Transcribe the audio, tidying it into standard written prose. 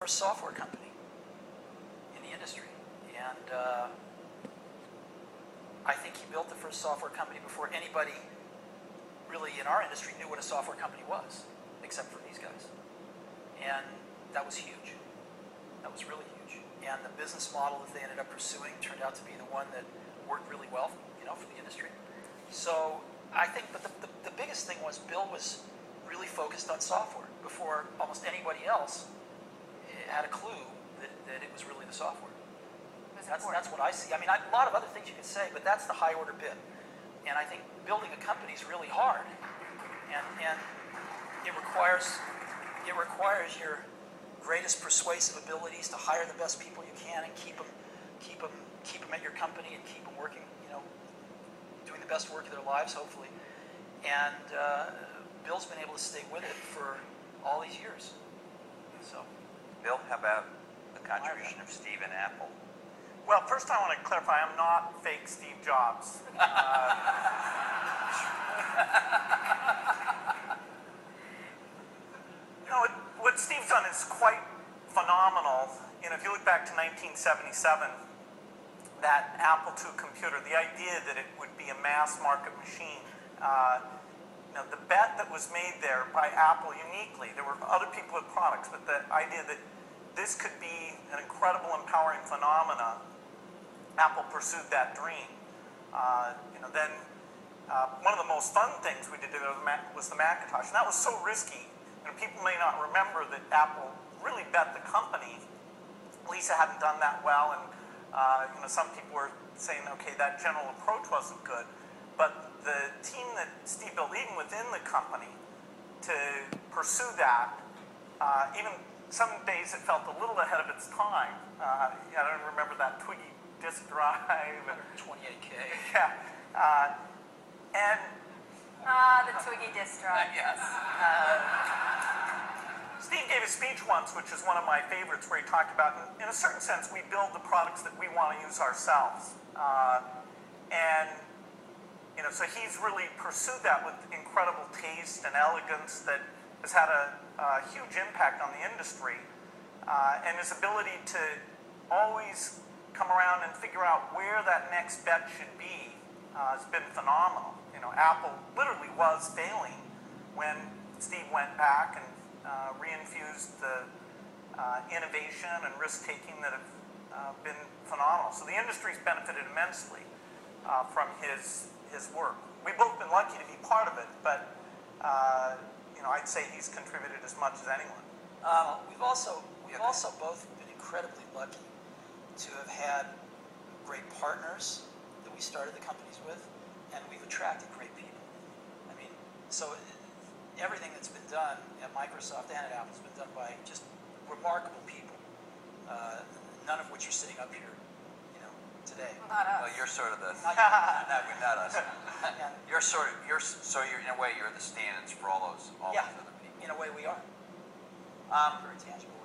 first software company in the industry, and I think he built the first software company before anybody really in our industry knew what a software company was, except for these guys. And that was huge. That was really huge. And the business model that they ended up pursuing turned out to be the one that worked really well, for the industry. So I think, but the biggest thing was Bill was really focused on software before almost anybody else had a clue that it was really the software. That's what I see. I mean, a lot of other things you could say, but that's the high order bit. And I think building a company is really hard, and it requires your greatest persuasive abilities to hire the best people you can and keep them at your company and keep them working, doing the best work of their lives, hopefully. And Bill's been able to stay with it for all these years. So, Bill, how about the contribution of Steve and Apple? Well, first I want to clarify, I'm not fake Steve Jobs. What Steve's done is quite phenomenal. If you look back to 1977, that Apple II computer, the idea that it would be a mass market machine, the bet that was made there by Apple uniquely, there were other people with products, but the idea that this could be an incredible, empowering phenomena, Apple pursued that dream. Then one of the most fun things we did was the Macintosh, and that was so risky. People may not remember that Apple really bet the company. Lisa hadn't done that well, and some people were saying, okay, that general approach wasn't good. But the team that Steve built, even within the company, to pursue that, even some days it felt a little ahead of its time. I don't remember that Twiggy disk drive. 128K. Yeah. The Twiggy disk drive. Yes. Steve gave a speech once, which is one of my favorites, where he talked about, in a certain sense, we build the products that we want to use ourselves. So he's really pursued that with incredible taste and elegance that has had a huge impact on the industry. And his ability to always come around and figure out where that next bet should be has been phenomenal. Apple literally was failing when Steve went back and reinfused the innovation and risk-taking that have been phenomenal. So the industry's benefited immensely from his work. We've both been lucky to be part of it, but I'd say he's contributed as much as anyone. We've also both been incredibly lucky to have had great partners that we started the companies with, and we've attracted great people. I mean, so everything that's been done at Microsoft and at Apple has been done by just remarkable people, none of which are sitting up here, today. Well, not us. Well, you're sort of the Not not us. Yeah. You're in a way you're the stand-ins for all those other people. In a way we are. Very tangible.